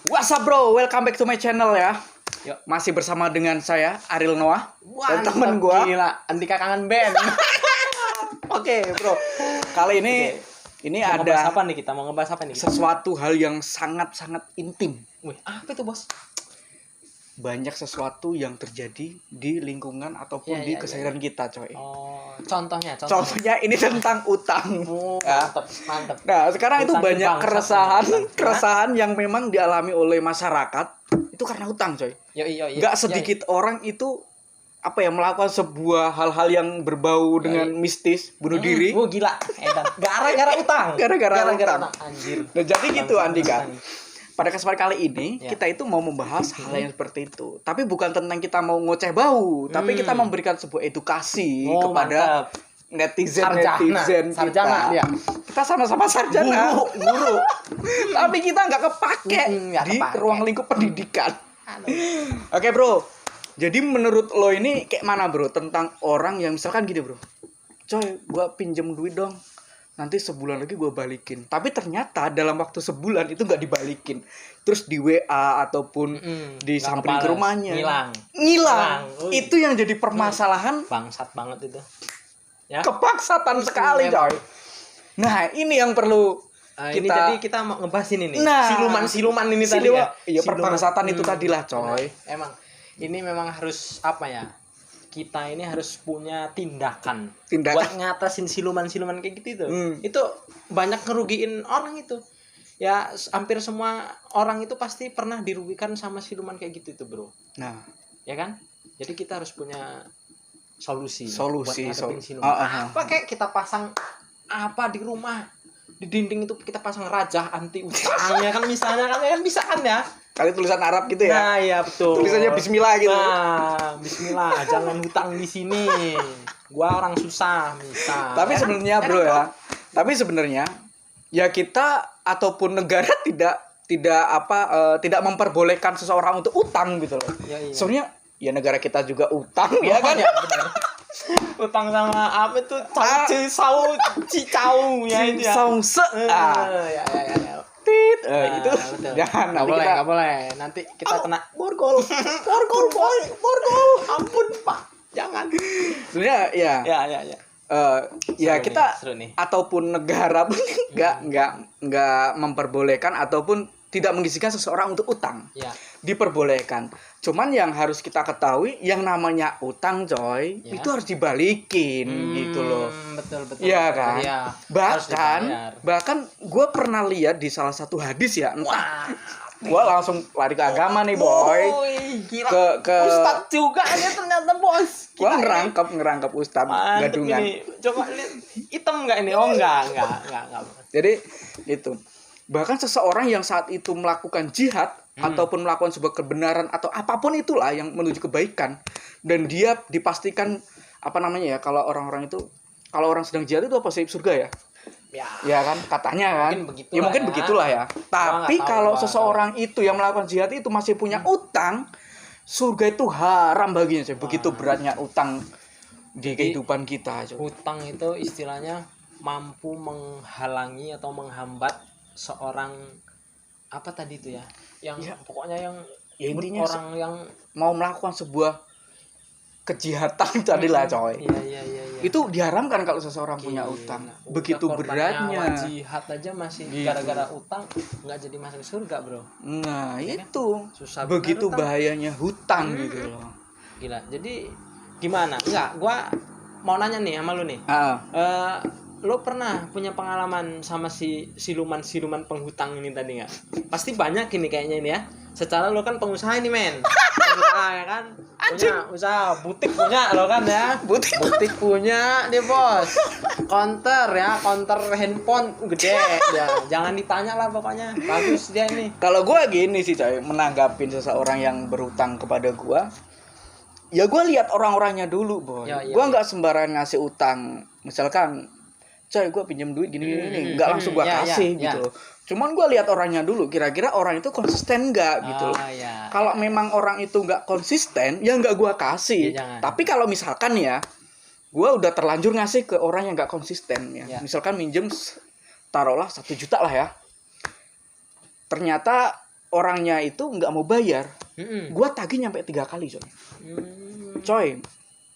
What's up bro, welcome back to my channel ya. Yuk. Masih bersama dengan saya Ariel Noah dan Mantap, temen gua. Gila, Andika kangen band. Oke bro, kali ini Mau ngebahas apa nih kita? Mau ngebahas apa nih? sesuatu hal yang sangat-sangat intim. Wih, apa itu bos? Banyak sesuatu yang terjadi di lingkungan ataupun di keseharian kita coy. Oh, contohnya. Contohnya ini tentang utang. Oh, Ya. mantap. Nah sekarang itu Utang banyak bangsat, keresahan yang memang dialami oleh masyarakat itu karena utang coy. Gak sedikit orang itu melakukan sebuah hal-hal yang berbau dengan mistis, bunuh diri. Oh gila, edan. Gara-gara utang. Gara-gara utang. Anjir. Nah, jadi gitu Andika. Utang. Pada kesempatan kali ini kita itu mau membahas hal yang seperti itu. Tapi bukan tentang kita mau ngoceh bau, tapi kita memberikan sebuah edukasi kepada mantap. netizen Sarjana dia. Kita sama-sama sarjana, Guru. tapi kita nggak kepake nggak di kepake. ruang lingkup pendidikan. Oke bro, jadi menurut lo ini kayak mana bro tentang orang yang misalkan gini bro, coy, gua pinjem duit dong, nanti sebulan lagi gue balikin. Tapi ternyata dalam waktu sebulan itu nggak dibalikin. Terus di WA ataupun di samping ke rumahnya ngilang. Itu yang jadi permasalahan. Bangsat banget itu. Ya. Kepaksatan sekali coy. Nah ini yang perlu Ini jadi kita mau ngebahas ini nih. Nah, Siluman ini tadi ya. Iya perbangsatan itu tadilah coy. Emang ini memang harus apa ya? Kita ini harus punya tindakan buat ngatasin siluman-siluman kayak gitu itu. Itu banyak ngerugiin orang itu. Ya hampir semua orang itu pasti pernah dirugikan sama siluman kayak gitu itu, bro. Nah, ya kan? Jadi kita harus punya solusi buat ngadepin siluman. Apa kayak kita pasang apa di rumah, di dinding itu kita pasang raja anti utang ya kan, misalnya kan bisa kan ya. Kali tulisan Arab gitu ya. Nah, iya betul. Tulisannya bismillah gitu. Nah, bismillah, jangan hutang di sini. Gua orang susah, misal. Tapi sebenarnya bro ya. Tapi sebenarnya ya kita ataupun negara tidak memperbolehkan seseorang untuk utang gitu loh. Ya, iya. Sebenarnya ya negara kita juga utang ya kan. Ya, benar. Utang sama apa tuh? Cicau ya itu ya. Ya. Itu betul. jangan Nggak boleh. Nanti kita kena borgol. Ampun Pak, jangan. sebenarnya ya. Ya Seru kita nih, seru nih. ataupun negara pun nggak memperbolehkan ataupun tidak mengizinkan seseorang untuk utang. Ya. Diperbolehkan. Cuman yang harus kita ketahui yang namanya utang coy, Ya. itu harus dibalikin gitu loh. Betul. Iya kan? Ya. Bahkan gue pernah lihat di salah satu hadis ya, entah. Gue langsung lari ke agama nih boy. Gila. Ke Ustadz juga aja ternyata bos. gue ngerangkap ustadz gadungan. Ini. Coba lihat hitam nggak ini? Oh enggak. Jadi itu. Bahkan seseorang yang saat itu melakukan jihad ataupun melakukan sebuah kebenaran atau apapun itulah yang menuju kebaikan, dan dia dipastikan kalau orang sedang jihad itu apa sih, surga ya? Ya kan katanya kan. Mungkin begitulah ya. Tapi kalau seseorang itu yang melakukan jihad itu masih punya utang, surga itu haram baginya. Begitu beratnya utang di kehidupan kita. Utang itu istilahnya mampu menghalangi atau menghambat seorang apa tadi itu ya, yang pokoknya yang intinya orang yang mau melakukan sebuah kejahatan tadilah coy. Iya. Itu diharamkan kalau seseorang punya utang. Begitu beratnya. Jihad aja masih gara-gara utang nggak jadi masuk surga, bro. Nah, ya itu. Susah begitu bahayanya hutang gitu loh. Gila. Jadi gimana? Gua mau nanya nih sama lu nih. Lo pernah punya pengalaman sama si siluman penghutang ini tadi nggak? Pasti banyak ini kayaknya ini ya. Secara lo kan pengusaha ini men. Pengusaha ya kan. Punya usaha, butik punya lo kan ya. Butik punya nih bos. Counter handphone gede ya. Jangan ditanya lah pokoknya. Bagus dia ini. Kalau gue gini sih coy, menanggapin seseorang yang berutang kepada gue, ya gue lihat orang-orangnya dulu boy. Gue nggak sembarangan ngasih utang. Misalkan coy gue pinjam duit gini nggak langsung gue kasih gitu. Cuman gue lihat orangnya dulu, kira-kira orang itu konsisten nggak gitu. Kalau memang orang itu nggak konsisten ya nggak gue kasih. Tapi kalau misalkan ya gue udah terlanjur ngasih ke orang yang nggak konsisten ya. Misalkan minjem taruhlah 1 juta lah ya, ternyata orangnya itu nggak mau bayar, gua tagih nyampe 3 kali coy. Coy,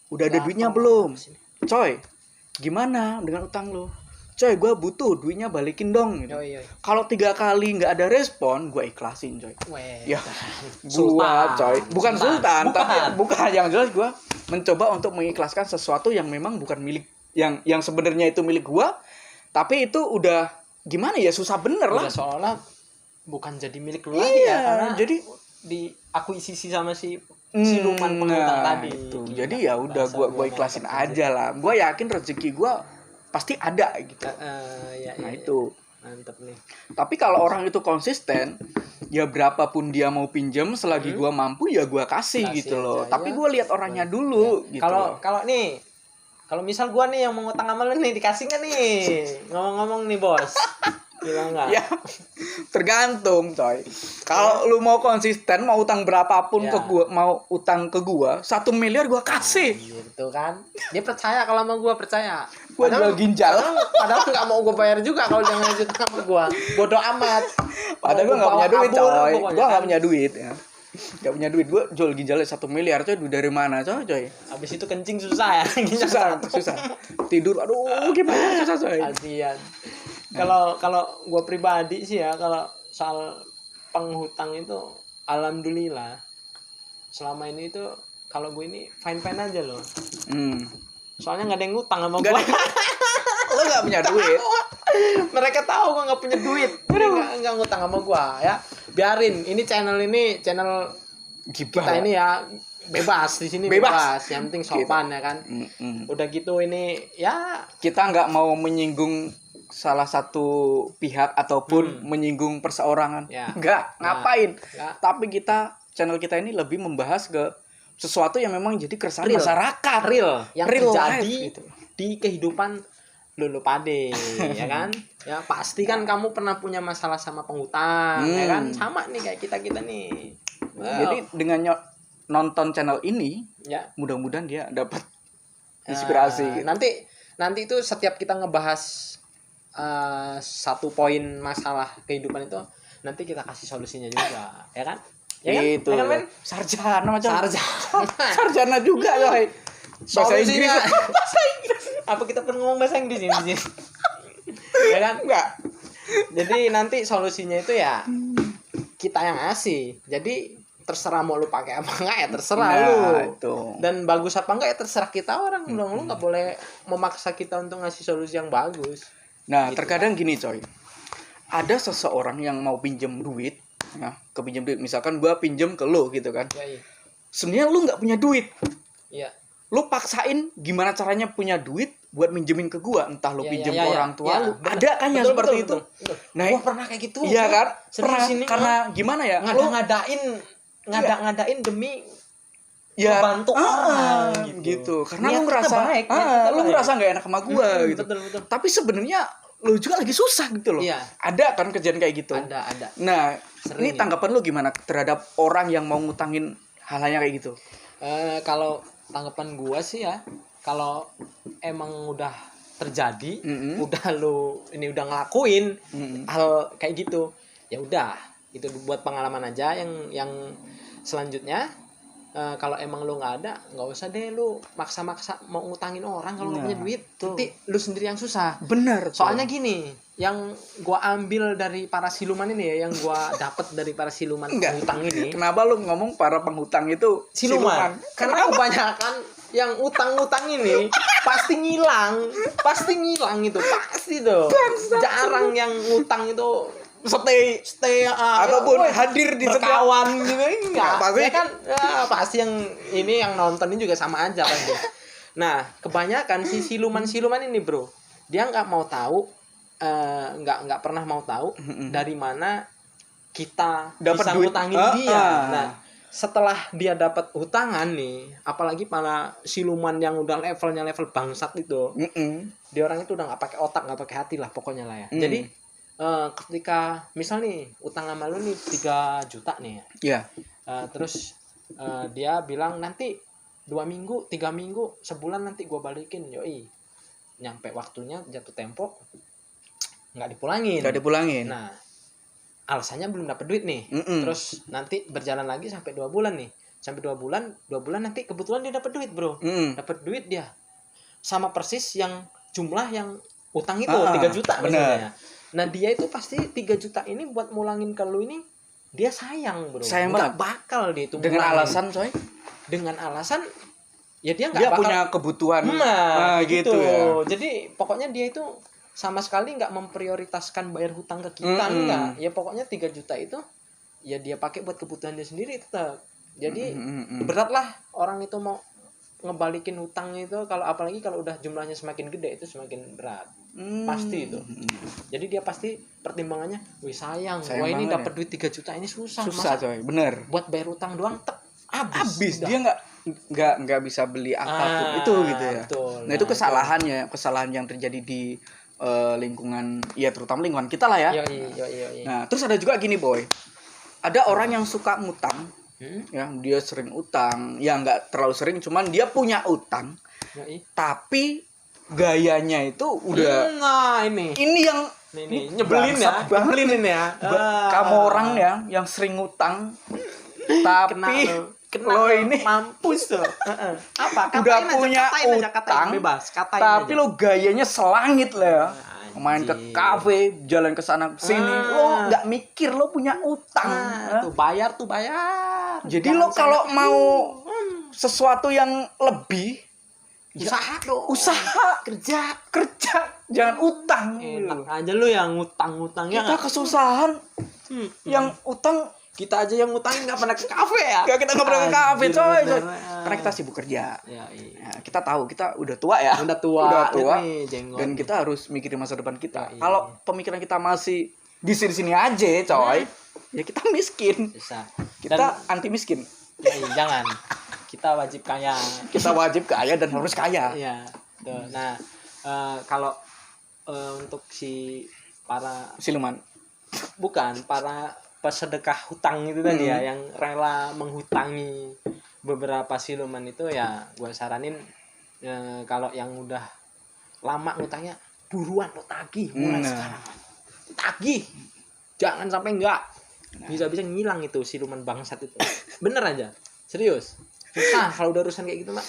udah ada duitnya belum? Coy, gimana dengan utang lo? Coy, gue butuh duitnya, balikin dong gitu. Kalau 3 kali nggak ada respon, gue ikhlasin coy. Ya, gua coy, bukan sultan, tapi bukan, yang jelas gue mencoba untuk mengikhlaskan sesuatu yang memang bukan milik, yang sebenarnya itu milik gue, tapi itu udah gimana ya, susah bener lah. Udah seolah bukan jadi milik lu lagi ya, karena jadi diakuisisi sama si siluman penghutang tadi. Itu. Jadi ya udah gua ikhlasin aja lah. Gua yakin rezeki gua pasti ada gitu. Itu mantep nih. Tapi kalau orang itu konsisten, ya berapapun dia mau pinjam, selagi gua mampu ya gua kasih gitu loh. Tapi gua lihat orangnya dulu gitu. Kalau misal gua nih yang mau ngutang sama lu nih, dikasih nggak nih? Ngomong-ngomong nih bos, bilang nggak? Ya tergantung coy. Kalau lu mau konsisten, mau utang berapapun ke gua, mau utang ke gua 1 miliar gua kasih. Gitu kan? Dia percaya kalau sama gua, percaya. Gua jual ginjal. Padahal nggak mau gua bayar juga kalau dia ngajut sama gua. Bodoh amat. Padahal gua nggak punya duit coy. Gua nggak punya duit ya. Gak punya duit, gue jual ginjalnya 1 miliar coy. Dari mana coy? Abis itu kencing susah ya. susah tidur, aduh gimana, susah coy. Kasian. Kalau gue pribadi sih ya, kalau soal penghutang itu alhamdulillah selama ini itu kalau gue ini fine aja loh. Soalnya nggak ada yang ngutang sama gue. Lo nggak punya duit. Mereka tahu gue nggak punya duit, nggak ngutang sama gue ya. Biarin, ini channel kita ini ya bebas di sini, bebas. Yang penting sopan gitu. Ya kan. Udah gitu ini ya, kita nggak mau menyinggung salah satu pihak ataupun menyinggung perseorangan. Nggak, ngapain. Tapi channel kita ini lebih membahas ke sesuatu yang memang jadi keresahan masyarakat, yang terjadi gitu di kehidupan lu pade. Ya kan, ya pasti kan kamu pernah punya masalah sama penghutang. Ya kan, sama nih kayak kita nih. Jadi dengan nonton channel ini ya, mudah-mudahan dia dapat inspirasi. Nanti itu setiap kita ngebahas satu poin masalah kehidupan itu, nanti kita kasih solusinya juga. Ya kan, gitu. Ya kan, sarjana macam sarjana juga coy. Bahasa Inggris. Apa kita perlu ngomong bahasa Inggris ini? Ya kan? Enggak. Jadi nanti solusinya itu ya kita yang ngasih. Jadi terserah mau lu pakai apa enggak ya terserah lu. Itu. Dan bagus apa enggak ya terserah kita orang. Lu enggak boleh memaksa kita untuk ngasih solusi yang bagus. Nah, gitu, terkadang gini coy. Ada seseorang yang mau pinjam duit, kepinjam duit, misalkan gua pinjam ke lu gitu kan. Iya. Sebenarnya lu enggak punya duit. Iya. Lu paksain gimana caranya punya duit buat minjemin ke gua, entah lu pinjem ke orang tua lu. Ada kan yang seperti itu. Betul. Nah, gua pernah kayak gitu. Iya kan? Pernah karena gimana ya? Ngada-ngadain demi ya, membantu orang gitu. Karena lu ngerasa enggak enak sama gua gitu. Betul. Tapi sebenarnya lu juga lagi susah gitu loh. Iya. Ada kan kejadian kayak gitu. Ada. Nah, ini tanggapan lu gimana terhadap orang yang mau ngutangin hal-hal kayak gitu? Kalau tanggapan gua sih ya, kalau emang udah terjadi, udah udah ngelakuin hal kayak gitu, ya udah, itu buat pengalaman aja. Yang selanjutnya, kalau emang lu nggak ada, nggak usah deh lu maksa-maksa mau ngutangin orang kalau nggak punya duit. Nanti lu sendiri yang susah. Bener. Soalnya gini, yang gua ambil dari para siluman ini ya, yang gua dapat dari para siluman penghutang ini. Kenapa lu ngomong para penghutang itu siluman? Karena kebanyakan yang utang-utang ini pasti ngilang itu, pasti tuh. Jarang yang utang itu stay ataupun hadir di berkawan gitu, enggak. Pasti kan pasti yang ini yang nonton ini juga sama aja pasti. Nah, kebanyakan si siluman ini, bro, dia nggak mau tahu, nggak pernah mau tahu dari mana kita dapat bisa ngutangin dia. Nah, setelah dia dapat hutangan nih, apalagi para siluman yang udah level bangsat itu, dia orang itu udah nggak pakai otak, nggak pakai hati lah pokoknya lah ya. Jadi ketika misal nih utang sama lu nih 3 juta nih ya. Terus dia bilang nanti 2 minggu, 3 minggu, sebulan nanti gua balikin. Yoi. Nyampe waktunya jatuh tempo nggak dipulangin. Nggak dipulangin. Nah, alasannya belum dapat duit nih. Terus nanti berjalan lagi sampai 2 bulan nih. Sampai 2 bulan nanti kebetulan dia dapat duit, Bro. Dapat duit dia. Sama persis yang jumlah yang utang itu 3 juta misalnya. Nah, dia itu pasti 3 juta ini buat mulangin ke lu ini dia sayang, Bro. Enggak bakal dia itu dengan alasan, coy. Dengan alasan ya dia enggak bakal punya kebutuhan. gitu ya. Jadi pokoknya dia itu sama sekali enggak memprioritaskan bayar hutang ke kita, enggak. Ya pokoknya 3 juta itu ya dia pakai buat kebutuhan dia sendiri tetap. Jadi beratlah orang itu mau ngebalikin hutang itu, kalau apalagi kalau udah jumlahnya semakin gede itu semakin berat. Pasti itu. Jadi dia pasti pertimbangannya, wih sayang wah ini dapat duit 3 juta ini susah coy, bener. Buat bayar hutang doang habis. Dia nggak bisa beli apapun itu gitu ya. Betul. Nah, itu kesalahan yang terjadi di lingkungan, ya terutama lingkungan kita lah ya. Iya. Nah, terus ada juga gini, Boy. Ada orang yang suka ngutang. Ya, dia sering utang. Ya nggak terlalu sering, cuman dia punya utang. Tapi gayanya itu udah ini yang nyebelin ya. Nyebelin ya. Kamu orang yang sering ngutang tapi lo ini mampus tuh. Apa? Udah punya utang bebas, tapi lo gayanya selangit lah ya. Main ke kafe, jalan ke sana sini, lo nggak mikir lo punya utang. Tuh bayar. Jadi lo kalau mau sesuatu yang lebih, usaha kerja, jangan utang. Enak aja lo yang utang-utangnya. Kita kesusahan, yang utang. Kita aja yang ngutangin nggak pernah ke kafe ya. Kita nggak pernah ke kafe, coy. Karena kita sibuk kerja. Iya. Kita tahu kita udah tua ya. Udah tua. Dan kita harus mikirin masa depan kita. Kalau pemikiran kita masih di sini aja, coy, ya kita miskin. Bisa. Kita anti miskin. Jangan. Kita wajib kaya. Kita wajib kaya dan harus kaya. Iya. Tuh. Nah, kalau untuk si para siluman, bukan para pesedekah hutang itu tadi ya, yang rela menghutangi beberapa siluman itu, ya gue saranin kalau yang udah lama ngutangnya buruan lo tagih mulai sekarang. Tagih, jangan sampai enggak bisa-bisa ngilang itu siluman bangsat itu. Bener aja, serius. Susah kalau udah urusan kayak gitu mah.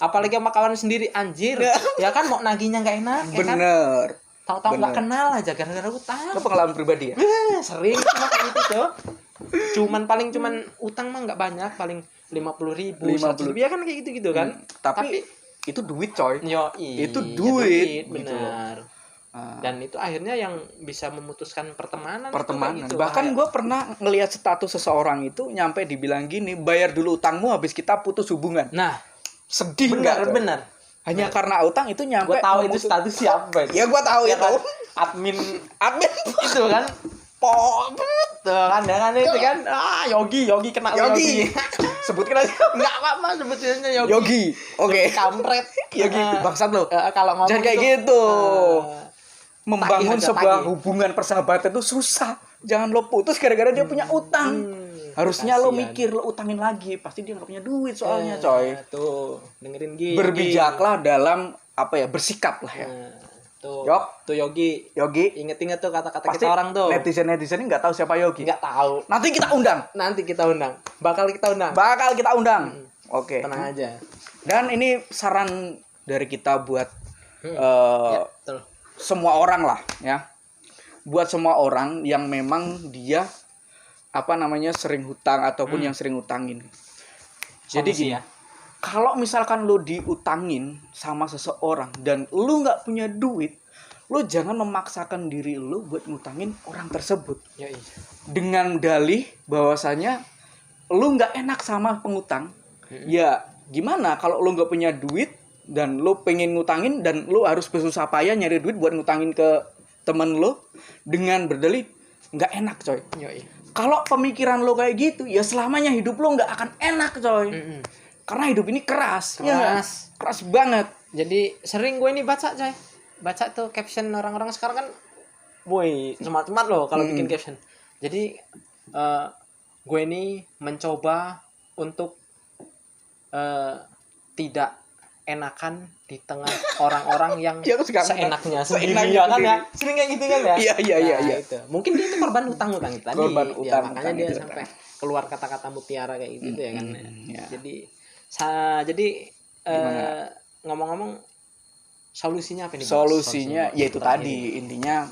Apalagi sama kawan sendiri, anjir. Ya kan mau nagihnya nggak enak. Bener. Ya kan? Tahu-tahu nggak kenal aja gara-gara utang. Lo pengalaman pribadi ya? Sering cuma kayak gitu tuh. Cuman utang mah nggak banyak, paling 50.000, 100.000 ya kan kayak gitu kan. Tapi itu duit, coy. Itu duit, benar. Dan itu akhirnya yang bisa memutuskan pertemanan. Gitu. Bahkan gue pernah ngelihat status seseorang itu nyampe dibilang gini, bayar dulu utangmu habis kita putus hubungan. Nah, sedih nggak? Benar. Hanya karena utang itu nyampe. Gue tahu itu status siapa. Ya gue tahu ya itu. Kan? Admin itu kan. Tuh kan, itu kan. Yogi kena Yogi. Sebutkan aja. Enggak apa-apa sebutinnya Yogi. Yogi. Oke. Kampret. Yogi bangsat lo. Kalau ngomong jangan kayak gitu. Membangun sebuah hubungan persahabatan itu susah. Jangan lo putus gara-gara dia punya utang. Harusnya lo mikir, lo utangin lagi. Pasti dia gak punya duit soalnya, coy. Tuh, dengerin Gi. Berbijaklah dalam, bersikap lah ya. Tuh Yogi. Ingat-ingat tuh kata-kata pasti kita orang tuh. Netizen ini gak tahu siapa Yogi. Gak tahu. Nanti kita undang. Bakal kita undang. Oke. Tenang aja. Dan ini saran dari kita buat semua orang lah ya. Buat semua orang yang memang dia sering hutang ataupun yang sering utangin. Jadi gini, kalau misalkan lo diutangin sama seseorang dan lo nggak punya duit, lo jangan memaksakan diri lo buat ngutangin orang tersebut. Dengan dalih bahwasanya lo nggak enak sama pengutang. Ya gimana kalau lo nggak punya duit dan lo pengen ngutangin dan lo harus bersusah payah nyari duit buat ngutangin ke temen lo dengan berdalih nggak enak, coy. Kalau pemikiran lo kayak gitu, ya selamanya hidup lo nggak akan enak, coy. Karena hidup ini keras banget. Jadi sering gue ini baca tuh caption orang-orang sekarang kan, boy, semat-semat loh kalau bikin caption. Jadi gue ini mencoba untuk tidak enakan di tengah orang-orang yang Dia suka seenaknya sendiri seenaknya ya kan sendiri. ya. Sering kayak gitu kan ya. Iya, Nah, itu. Mungkin dia itu korban utang-utang itu tadi. Korban Ya, utang, makanya dia utang. sampai keluar kata-kata mutiara kayak gitu ya kan. Ya. Jadi Gimana? ngomong-ngomong solusinya apa nih? Bos? Solusinya yaitu terakhir. tadi intinya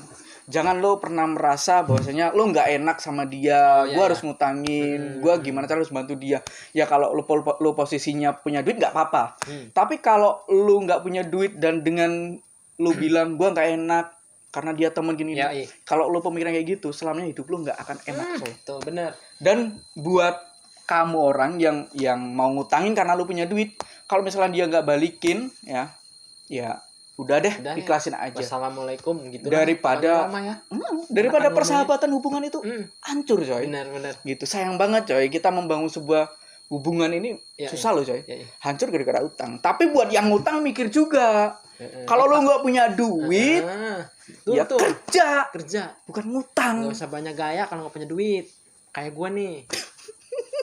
jangan lo pernah merasa bahwasanya lo nggak enak sama dia, Oh, iya, gue iya. harus ngutangin, gue gimana cara harus bantu dia. Ya kalau lo posisinya punya duit nggak apa-apa. Tapi kalau lo nggak punya duit dan dengan lo bilang gue nggak enak karena dia temen gini, Ya, iya. kalau lo pemikiran kayak gitu, selamanya hidup lo nggak akan enak. Coy. Tuh bener. Dan buat kamu orang yang mau ngutangin karena lo punya duit, kalau misalnya dia nggak balikin, ya udah deh, Udah ya. ikhlasin aja. Wassalamualaikum gitu. Daripada lama ya. daripada Anak-anak persahabatan hubungan itu hancur coy. Benar. Gitu, sayang banget coy, kita membangun sebuah hubungan ini Ya, susah loh coy. Ya. Hancur gara-gara utang. Tapi buat yang utang mikir juga. Kalau lo nggak punya duit, ya tuh kerja, bukan ngutang. nggak usah banyak gaya kalau nggak punya duit. Kayak gua nih.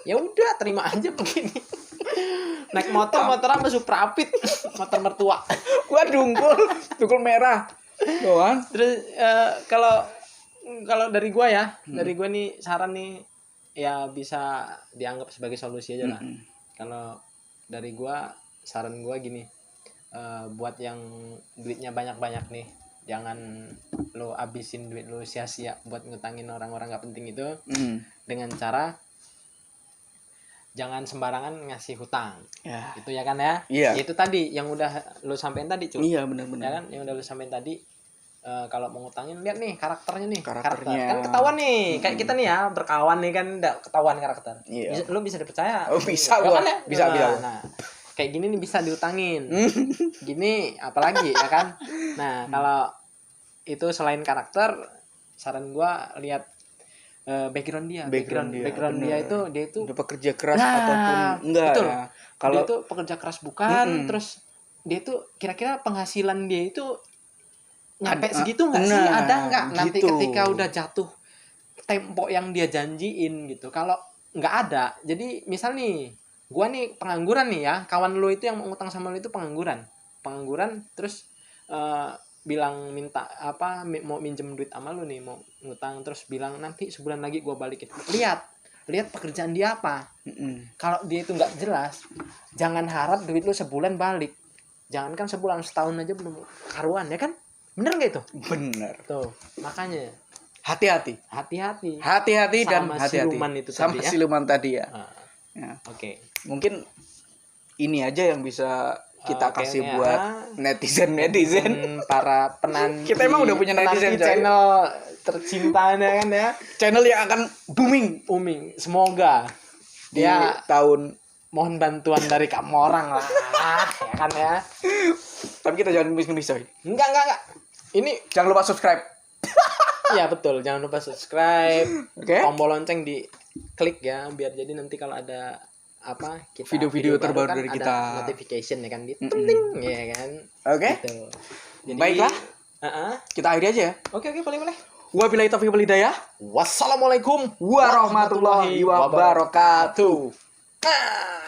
Ya udah terima aja begini. Naik motor apa Supra Apit, motor mertua. Gua dungkul merah. Doang. Terus kalau dari gua ya, dari gua nih saran nih ya bisa dianggap sebagai solusi aja lah. Kalau dari gua saran gua gini, buat yang duitnya banyak-banyak nih, jangan lo abisin duit lo sia-sia buat ngutangin orang-orang nggak penting itu dengan cara jangan sembarangan ngasih hutang. Ya. Itu ya kan ya? Iya. Itu tadi yang udah lo sampein tadi, Cuk. Iya Ya benar-benar. kan? Yang udah lo sampein tadi, kalau mau ngutangin lihat nih karakternya nih. Karakternya. Kan ketahuan nih. Kayak kita nih ya, berkawan nih kan udah ketahuan karakter. Iya. Lo bisa dipercaya. Oh, bisa Ya gua. kan ya? Bisa. Nah, kayak gini nih bisa diutangin. Gini apalagi ya kan? Nah, kalau itu selain karakter, saran gua lihat background dia. Background dia bener. dia itu udah pekerja keras Nah, ataupun enggak betul. ya. kalau dia tuh pekerja keras bukan, terus dia tuh kira-kira penghasilan dia itu nyampe Ada- segitu nggak sih? nah, Ada nggak nanti gitu. ketika udah jatuh tempo yang dia janjiin gitu? Kalau nggak ada, jadi misal nih, gua nih pengangguran nih ya, kawan lo itu yang mau ngutang sama lo itu pengangguran, terus bilang minta mau minjem duit sama lu nih, mau ngutang, terus bilang nanti sebulan lagi gua balikin. Lihat pekerjaan dia apa. Kalau dia itu nggak jelas, jangan harap duit lu sebulan balik. Jangankan sebulan, setahun aja belum karuan ya kan? Bener nggak itu? Bener. Tuh makanya Hati-hati dan Sama hati-hati siluman itu sama tadi ya. siluman tadi ya. Nah, Ya. Oke. Mungkin ini aja yang bisa kita Oke, kasih ya. buat netizen. Para penanti. Kita emang udah punya netizen, coy. channel tercintanya kan ya. Channel yang akan booming Semoga di dia tahun. mohon bantuan dari kamu orang lah, ya kan ya. Tapi kita jangan ngemis-ngemis coy. Enggak. Ini Jangan lupa subscribe. ya betul, jangan lupa subscribe, Oke. tombol lonceng di klik ya, biar jadi nanti kalau ada Video-video terbaru kan dari ada kita. notification ya kan, di ting ya kan. Oke. Gitu. Jadi, Baiklah. Kita akhiri aja ya. Oke, boleh. Wabillahi taufiq wal hidayah. Wassalamualaikum Warahmatullahi wabarakatuh. Ah.